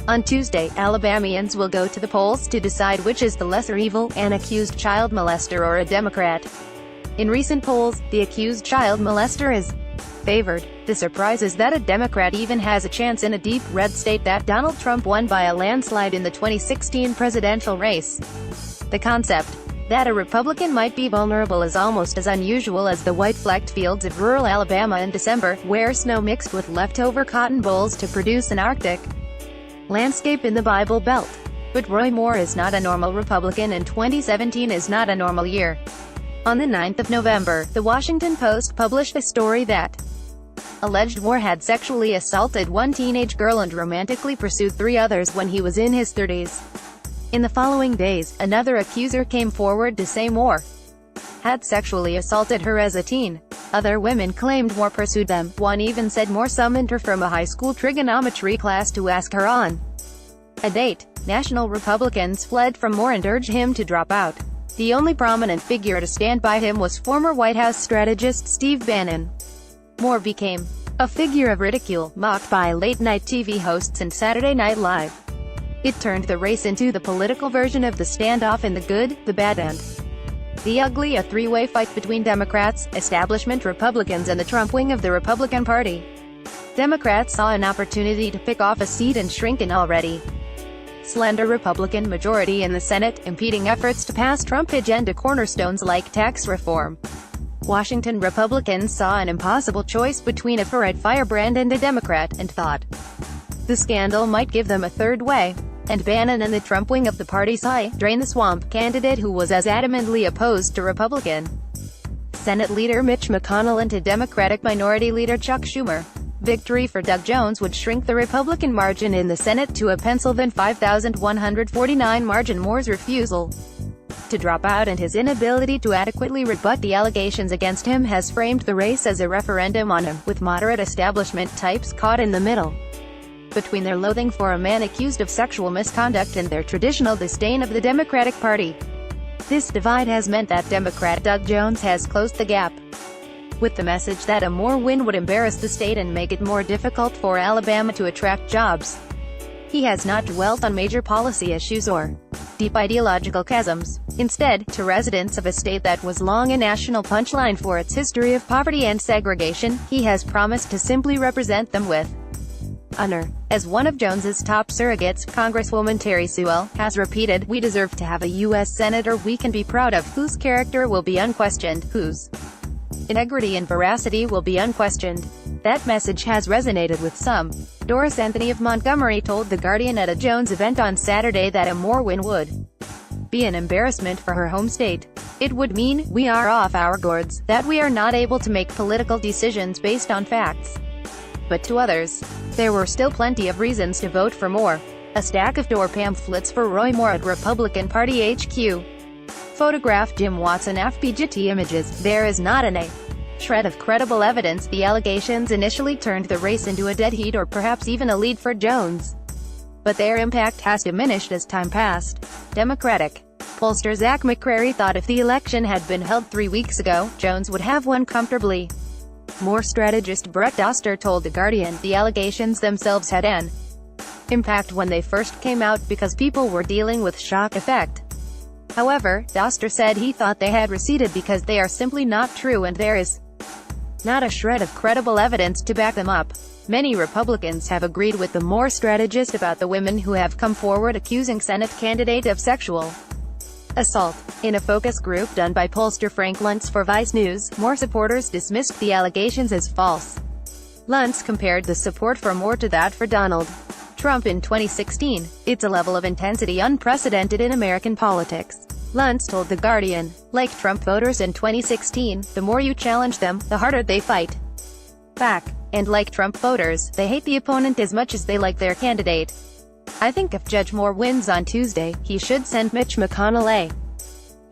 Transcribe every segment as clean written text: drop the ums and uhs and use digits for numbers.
On Tuesday, Alabamians will go to the polls to decide which is the lesser evil, an accused child molester or a Democrat. In recent polls, the accused child molester is favored. The surprise is that a Democrat even has a chance in a deep red state that Donald Trump won by a landslide in the 2016 presidential race. The concept that a Republican might be vulnerable is almost as unusual as the white-flecked fields of rural Alabama in December, where snow mixed with leftover cotton bolls to produce an Arctic landscape in the Bible Belt. But Roy Moore is not a normal Republican and 2017 is not a normal year. On the 9th of November, The Washington Post published a story that alleged Moore had sexually assaulted one teenage girl and romantically pursued 3 others when he was in his 30s. In the following days, another accuser came forward to say Moore had sexually assaulted her as a teen. Other women claimed Moore pursued them. One even said Moore summoned her from a high school trigonometry class to ask her on a date. National Republicans fled from Moore and urged him to drop out. The only prominent figure to stand by him was former White House strategist Steve Bannon. Moore became a figure of ridicule, mocked by late-night TV hosts and Saturday Night Live. It turned the race into the political version of the standoff in The Good, the Bad and the Ugly, a 3-way fight between Democrats, establishment Republicans and the Trump wing of the Republican Party. Democrats saw an opportunity to pick off a seat and shrink an already slender Republican majority in the Senate, impeding efforts to pass Trump agenda cornerstones like tax reform. Washington Republicans saw an impossible choice between a Farrell firebrand and a Democrat, and thought the scandal might give them a third way. And Bannon and the Trump wing of the party saw a drain-the-swamp candidate who was as adamantly opposed to Republican Senate Leader Mitch McConnell and to Democratic Minority Leader Chuck Schumer. Victory for Doug Jones would shrink the Republican margin in the Senate to a pencil than 5,149 margin. Moore's refusal to drop out and his inability to adequately rebut the allegations against him has framed the race as a referendum on him, with moderate establishment types caught in the middle between their loathing for a man accused of sexual misconduct and their traditional disdain of the Democratic Party. This divide has meant that Democrat Doug Jones has closed the gap with the message that a Moore win would embarrass the state and make it more difficult for Alabama to attract jobs. He has not dwelt on major policy issues or deep ideological chasms. Instead, to residents of a state that was long a national punchline for its history of poverty and segregation, he has promised to simply represent them with honor. As one of Jones's top surrogates, Congresswoman Terry Sewell, has repeated, "We deserve to have a U.S. senator we can be proud of, whose character will be unquestioned, whose integrity and veracity will be unquestioned." That message has resonated with some. Doris Anthony of Montgomery told The Guardian at a Jones event on Saturday that a Moore win would be an embarrassment for her home state. It would mean, we are off our gourds, that we are not able to make political decisions based on facts. But to others, there were still plenty of reasons to vote for Moore. A stack of door pamphlets for Roy Moore at Republican Party HQ. Photograph Jim Watson FPGT images. There is not a shred of credible evidence the allegations initially turned the race into a dead heat or perhaps even a lead for Jones. But their impact has diminished as time passed. Democratic pollster Zach McCrary thought if the election had been held 3 weeks ago, Jones would have won comfortably. Moore strategist Brett Doster told The Guardian the allegations themselves had an impact when they first came out because people were dealing with shock effect. However, Doster said he thought they had receded because they are simply not true and there is not a shred of credible evidence to back them up. Many Republicans have agreed with the Moore strategist about the women who have come forward accusing Senate candidate of sexual assault. In a focus group done by pollster Frank Luntz for Vice News, Moore supporters dismissed the allegations as false. Luntz compared the support for Moore to that for Donald Trump in 2016. "It's a level of intensity unprecedented in American politics," Luntz told The Guardian. "Like Trump voters in 2016, the more you challenge them, the harder they fight back. And like Trump voters, they hate the opponent as much as they like their candidate. I think if Judge Moore wins on Tuesday, he should send Mitch McConnell a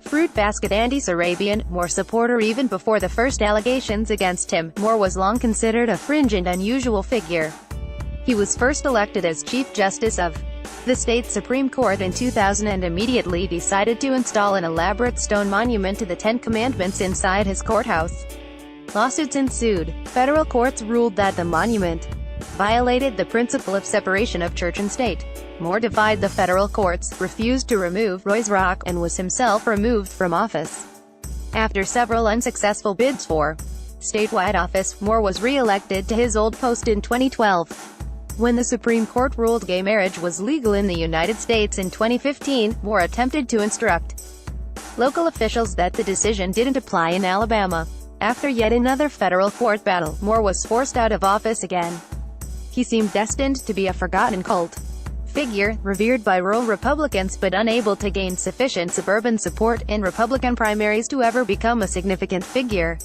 fruit basket." Andy Sarabian, Moore supporter even before the first allegations against him, Moore was long considered a fringe and unusual figure. He was first elected as Chief Justice of the state Supreme Court in 2000 and immediately decided to install an elaborate stone monument to the Ten Commandments inside his courthouse. Lawsuits ensued. Federal courts ruled that the monument violated the principle of separation of church and state. Moore defied the federal courts, refused to remove Roy's Rock, and was himself removed from office. After several unsuccessful bids for statewide office, Moore was re-elected to his old post in 2012. When the Supreme Court ruled gay marriage was legal in the United States in 2015, Moore attempted to instruct local officials that the decision didn't apply in Alabama. After yet another federal court battle, Moore was forced out of office again. He seemed destined to be a forgotten cult figure, revered by rural Republicans but unable to gain sufficient suburban support in Republican primaries to ever become a significant figure.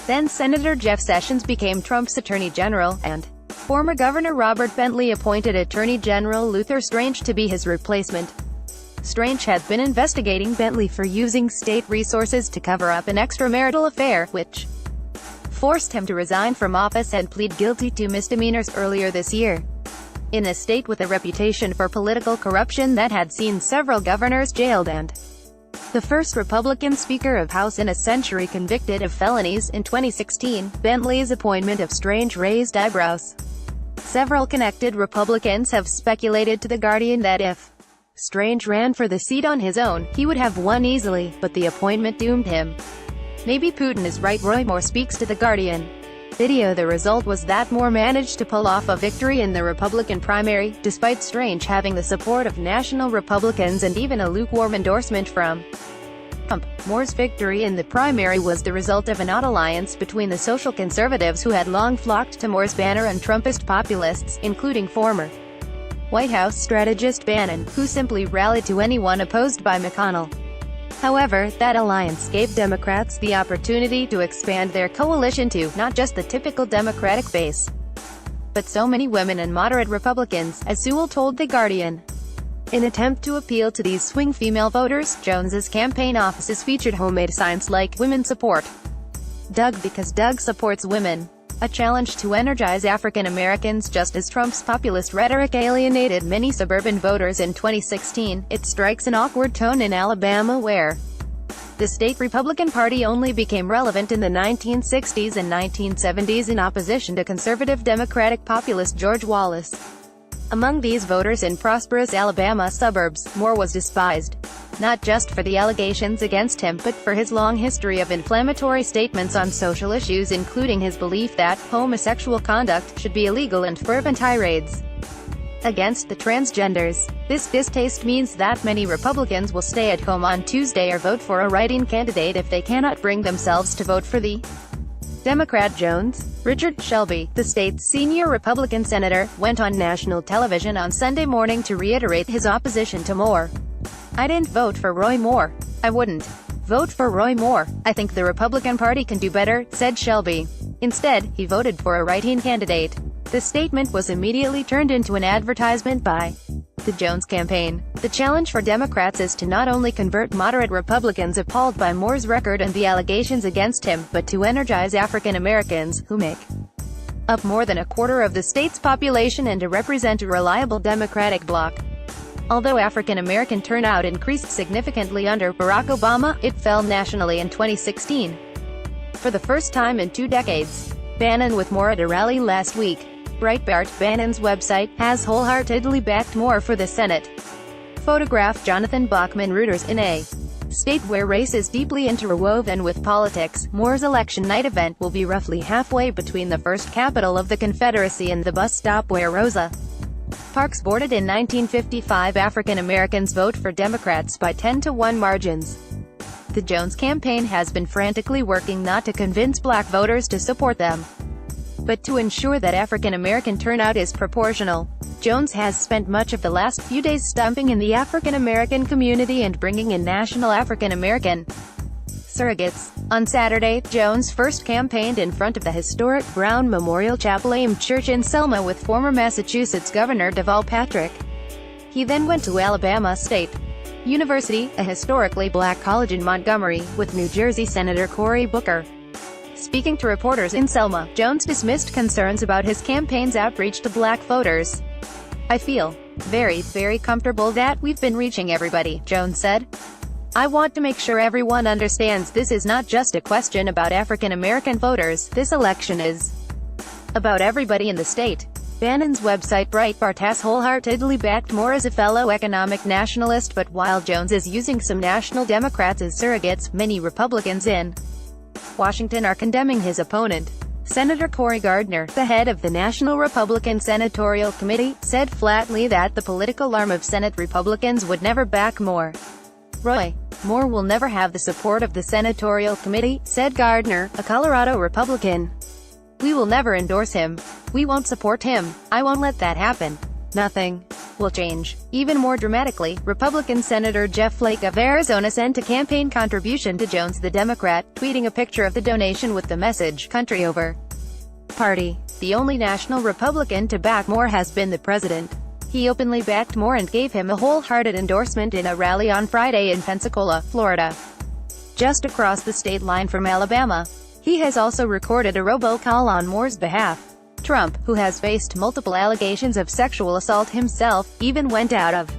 Then Senator Jeff Sessions became Trump's Attorney General, and former Governor Robert Bentley appointed Attorney General Luther Strange to be his replacement. Strange had been investigating Bentley for using state resources to cover up an extramarital affair, which forced him to resign from office and plead guilty to misdemeanors earlier this year. In a state with a reputation for political corruption that had seen several governors jailed and the first Republican Speaker of House in a century convicted of felonies in 2016, Bentley's appointment of Strange raised eyebrows. Several connected Republicans have speculated to The Guardian that if Strange ran for the seat on his own, he would have won easily, but the appointment doomed him. Maybe Putin is right. Roy Moore speaks to The Guardian. Video. The result was that Moore managed to pull off a victory in the Republican primary, despite Strange having the support of national Republicans and even a lukewarm endorsement from Trump. Moore's victory in the primary was the result of an odd alliance between the social conservatives who had long flocked to Moore's banner and Trumpist populists, including former White House strategist Bannon, who simply rallied to anyone opposed by McConnell. However, that alliance gave Democrats the opportunity to expand their coalition to not just the typical Democratic base, but so many women and moderate Republicans, as Sewell told The Guardian. In attempt to appeal to these swing female voters, Jones's campaign offices featured homemade signs like "Women Support Doug because Doug supports women," a challenge to energize African Americans. Just as Trump's populist rhetoric alienated many suburban voters in 2016, it strikes an awkward tone in Alabama where the state Republican Party only became relevant in the 1960s and 1970s in opposition to conservative Democratic populist George Wallace. Among these voters in prosperous Alabama suburbs, Moore was despised, not just for the allegations against him but for his long history of inflammatory statements on social issues, including his belief that homosexual conduct should be illegal and fervent tirades against the transgenders. This distaste means that many Republicans will stay at home on Tuesday or vote for a write-in candidate if they cannot bring themselves to vote for the Democrat. Jones, Richard Shelby, the state's senior Republican senator, went on national television on Sunday morning to reiterate his opposition to Moore. "I didn't vote for Roy Moore. I wouldn't vote for Roy Moore. I think the Republican Party can do better," said Shelby. Instead, he voted for a write-in candidate. The statement was immediately turned into an advertisement by the Jones campaign. The challenge for Democrats is to not only convert moderate Republicans appalled by Moore's record and the allegations against him, but to energize African Americans, who make up more than a quarter of the state's population and to represent a reliable Democratic bloc. Although African American turnout increased significantly under Barack Obama, it fell nationally in 2016. For the first time in 2 decades. Bannon with Moore at a rally last week. Breitbart, Bannon's website, has wholeheartedly backed Moore for the Senate. Photograph. Jonathan Bachman. Reuters. In a state where race is deeply interwoven with politics, Moore's election night event will be roughly halfway between the first capital of the Confederacy and the bus stop where Rosa Parks boarded in 1955. African Americans vote for Democrats by 10-to-1 margins. The Jones campaign has been frantically working not to convince black voters to support them, but to ensure that African American turnout is proportional. Jones has spent much of the last few days stumping in the African American community and bringing in national African American surrogates. On Saturday, Jones first campaigned in front of the historic Brown Memorial Chapel AIM Church in Selma with former Massachusetts Governor Deval Patrick. He then went to Alabama State University, a historically black college in Montgomery, with New Jersey Senator Cory Booker. Speaking to reporters in Selma, Jones dismissed concerns about his campaign's outreach to black voters. "I feel very, very comfortable that we've been reaching everybody," Jones said. "I want to make sure everyone understands this is not just a question about African American voters. This election is about everybody in the state." Bannon's website Breitbart has wholeheartedly backed Moore as a fellow economic nationalist, but while Jones is using some national Democrats as surrogates, many Republicans in Washington are condemning his opponent. Senator Cory Gardner, the head of the National Republican Senatorial Committee, said flatly that the political arm of Senate Republicans would never back Moore. Moore will never have the support of the Senatorial Committee, said Gardner, a Colorado Republican. We will never endorse him. We won't support him. I won't let that happen. Nothing will change. Even more dramatically, Republican Senator Jeff Flake of Arizona sent a campaign contribution to Jones the Democrat, tweeting a picture of the donation with the message, "Country over party." The only national Republican to back Moore has been the president. He openly backed Moore and gave him a wholehearted endorsement in a rally on Friday in Pensacola, Florida, just across the state line from Alabama. He has also recorded a robocall on Moore's behalf. Trump, who has faced multiple allegations of sexual assault himself, even went out of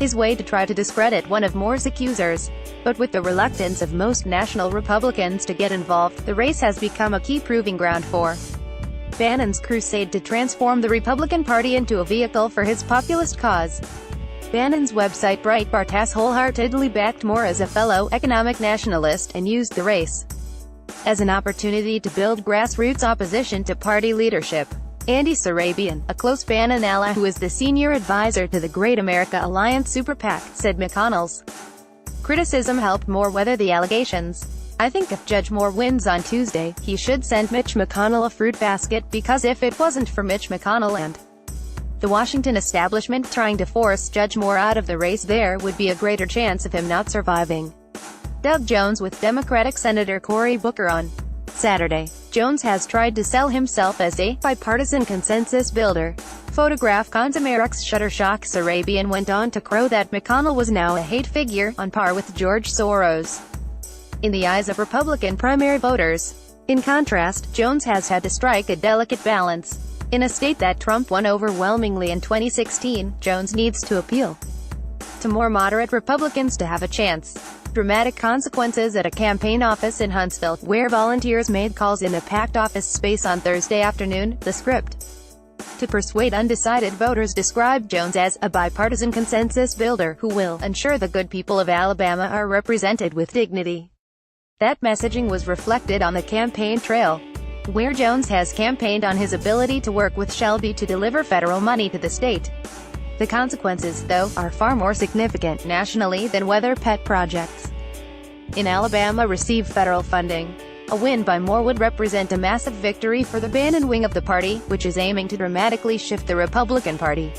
his way to try to discredit one of Moore's accusers. But with the reluctance of most national Republicans to get involved, the race has become a key proving ground for Bannon's crusade to transform the Republican Party into a vehicle for his populist cause. Bannon's website Breitbart has wholeheartedly backed Moore as a fellow economic nationalist and used the race as an opportunity to build grassroots opposition to party leadership. Andy Sarabian, a close Bannon ally who is the senior advisor to the Great America Alliance Super PAC, said McConnell's criticism helped Moore weather the allegations. "I think if Judge Moore wins on Tuesday, he should send Mitch McConnell a fruit basket, because if it wasn't for Mitch McConnell and the Washington establishment trying to force Judge Moore out of the race, there would be a greater chance of him not surviving." Doug Jones with Democratic Senator Cory Booker on Saturday. Jones has tried to sell himself as a bipartisan consensus builder. Photograph Consumerix Shutterstock. Sarabian went on to crow that McConnell was now a hate figure, on par with George Soros, in the eyes of Republican primary voters. In contrast, Jones has had to strike a delicate balance. In a state that Trump won overwhelmingly in 2016, Jones needs to appeal to more moderate Republicans to have a chance. Dramatic consequences at a campaign office in Huntsville, where volunteers made calls in a packed office space on Thursday afternoon. The script to persuade undecided voters described Jones as a bipartisan consensus builder who will ensure the good people of Alabama are represented with dignity. That messaging was reflected on the campaign trail, where Jones has campaigned on his ability to work with Shelby to deliver federal money to the state. The consequences, though, are far more significant nationally than whether pet projects in Alabama receive federal funding. A win by Moore would represent a massive victory for the Bannon wing of the party, which is aiming to dramatically shift the Republican Party,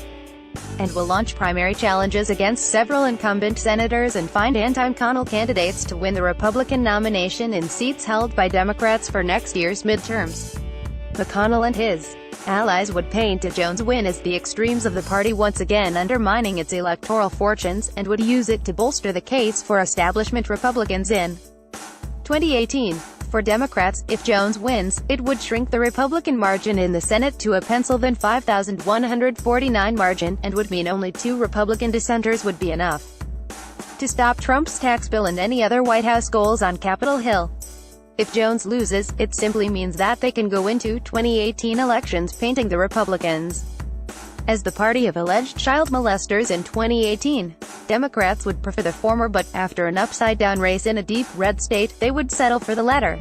and will launch primary challenges against several incumbent senators and find anti-McConnell candidates to win the Republican nomination in seats held by Democrats for next year's midterms. McConnell and his allies would paint a Jones win as the extremes of the party once again undermining its electoral fortunes, and would use it to bolster the case for establishment Republicans in 2018. For Democrats, if Jones wins, it would shrink the Republican margin in the Senate to a pencil than 5,149 margin, and would mean only 2 Republican dissenters would be enough to stop Trump's tax bill and any other White House goals on Capitol Hill. If Jones loses, it simply means that they can go into 2018 elections painting the Republicans as the party of alleged child molesters in 2018. Democrats would prefer the former, but after an upside-down race in a deep red state, they would settle for the latter.